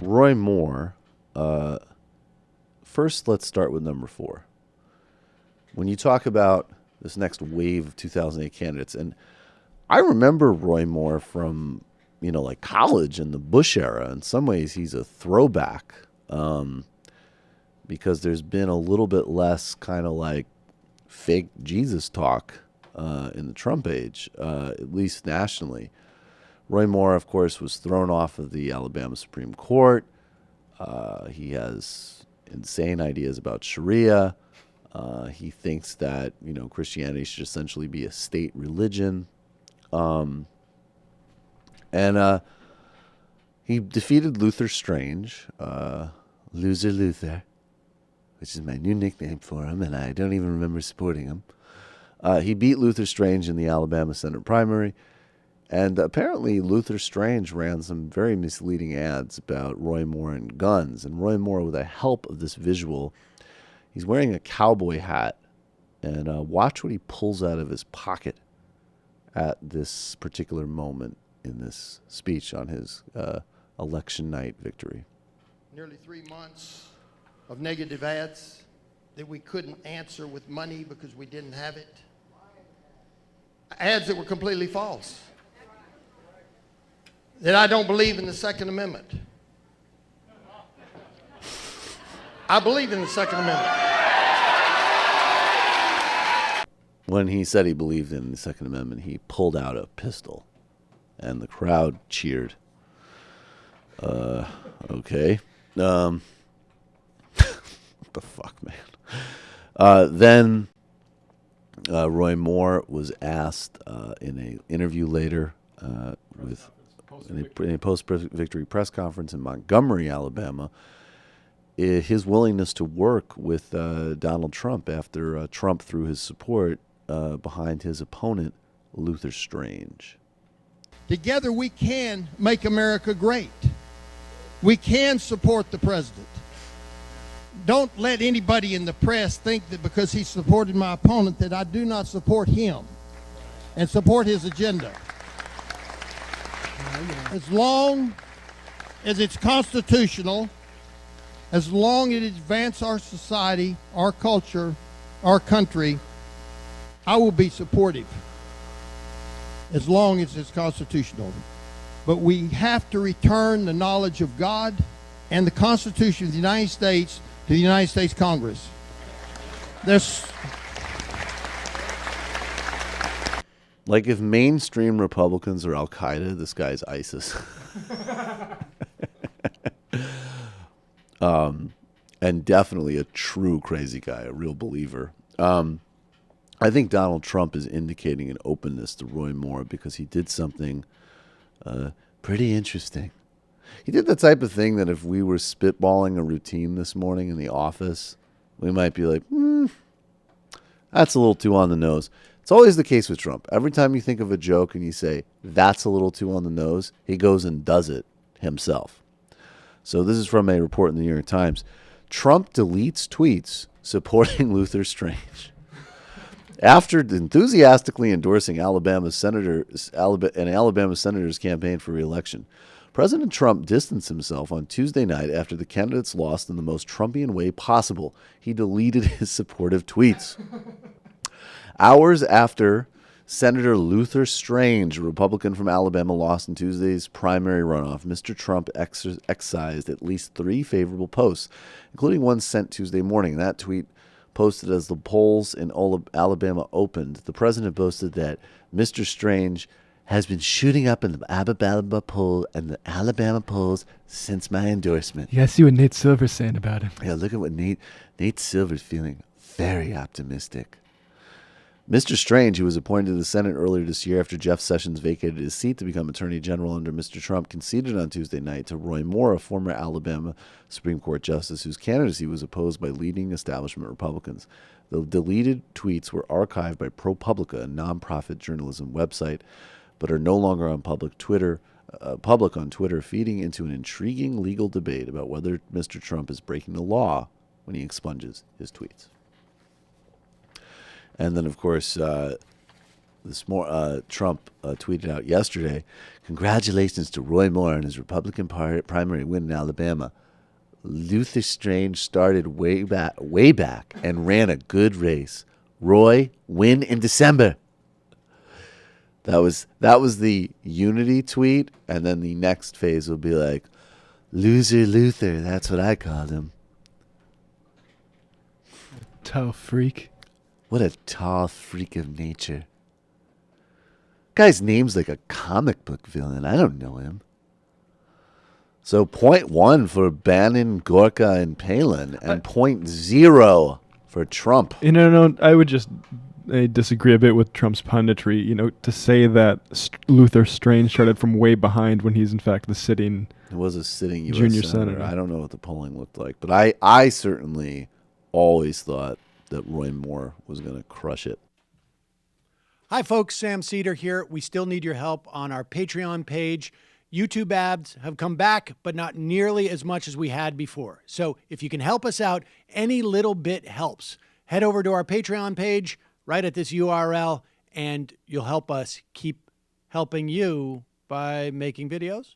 Roy Moore. First, let's start with number 4. When you talk about this next wave of 2008 candidates, and I remember Roy Moore from, like college and the Bush era. In some ways, he's a throwback because there's been a little bit less kind of like fake Jesus talk in the Trump age, at least nationally. Roy Moore, of course, was thrown off of the Alabama Supreme Court. He has insane ideas about Sharia. He thinks that, Christianity should essentially be a state religion. And he defeated Luther Strange, Loser Luther, which is my new nickname for him, and I don't even remember supporting him. He beat Luther Strange in the Alabama Senate primary, and apparently Luther Strange ran some very misleading ads about Roy Moore and guns. And Roy Moore, with the help of this visual, he's wearing a cowboy hat, and watch what he pulls out of his pocket at this particular moment in this speech on his election night victory. Nearly 3 months of negative ads that we couldn't answer with money because we didn't have it. Ads that were completely false. That I don't believe in the Second Amendment. I believe in the Second Amendment. When he said he believed in the Second Amendment, he pulled out a pistol, and the crowd cheered. Okay. What the fuck, man? Then Roy Moore was asked in an interview later in a post-victory press conference in Montgomery, Alabama, his willingness to work with Donald Trump after Trump threw his support behind his opponent, Luther Strange. Together we can make America great. We can support the president. Don't let anybody in the press think that because he supported my opponent that I do not support him and support his agenda. As long as it's constitutional, as long as it advances our society, our culture, our country, I will be supportive. As long as it's constitutional. But we have to return the knowledge of God and the Constitution of the United States to the United States Congress. Like if mainstream Republicans are Al-Qaeda, this guy's ISIS. And definitely a true crazy guy, a real believer. I think Donald Trump is indicating an openness to Roy Moore because he did something pretty interesting. He did the type of thing that if we were spitballing a routine this morning in the office, we might be like, that's a little too on the nose. It's always the case with Trump. Every time you think of a joke and you say, that's a little too on the nose, he goes and does it himself. So this is from a report in the New York Times. Trump deletes tweets supporting Luther Strange. After enthusiastically endorsing Alabama senator's campaign for re-election, President Trump distanced himself on Tuesday night after the candidates lost in the most Trumpian way possible. He deleted his supportive tweets. Hours after Senator Luther Strange, a Republican from Alabama, lost in Tuesday's primary runoff, Mr. Trump excised at least 3 favorable posts, including one sent Tuesday morning. That tweet, posted as the polls in Alabama opened, the president boasted that Mr. Strange has been shooting up in the Alabama polls since my endorsement. Yeah, I see what Nate Silver's saying about him. Yeah, look at what Nate Silver's feeling. Very optimistic. Mr. Strange, who was appointed to the Senate earlier this year after Jeff Sessions vacated his seat to become Attorney General under Mr. Trump, conceded on Tuesday night to Roy Moore, a former Alabama Supreme Court justice whose candidacy was opposed by leading establishment Republicans. The deleted tweets were archived by ProPublica, a nonprofit journalism website, but are no longer on public on Twitter, feeding into an intriguing legal debate about whether Mr. Trump is breaking the law when he expunges his tweets. And then, of course, Trump tweeted out yesterday, "Congratulations to Roy Moore on his Republican primary win in Alabama. Luther Strange started way back and ran a good race. Roy, win in December." That was the unity tweet, and then the next phase will be like, "Loser Luther," that's what I called him. Tall freak. What a tall freak of nature. Guy's name's like a comic book villain. I don't know him. So 0.1 for Bannon, Gorka, and Palin, and 0.0 for Trump. No, I would just disagree a bit with Trump's punditry. To say that Luther Strange started from way behind when he's in fact the sitting. It was a sitting U.S. junior senator. senator. I don't know what the polling looked like, but I certainly always thought that Roy Moore was going to crush it. Hi, folks. Sam Seder here. We still need your help on our Patreon page. YouTube ads have come back, but not nearly as much as we had before. So if you can help us out, any little bit helps. Head over to our Patreon page right at this URL, and you'll help us keep helping you by making videos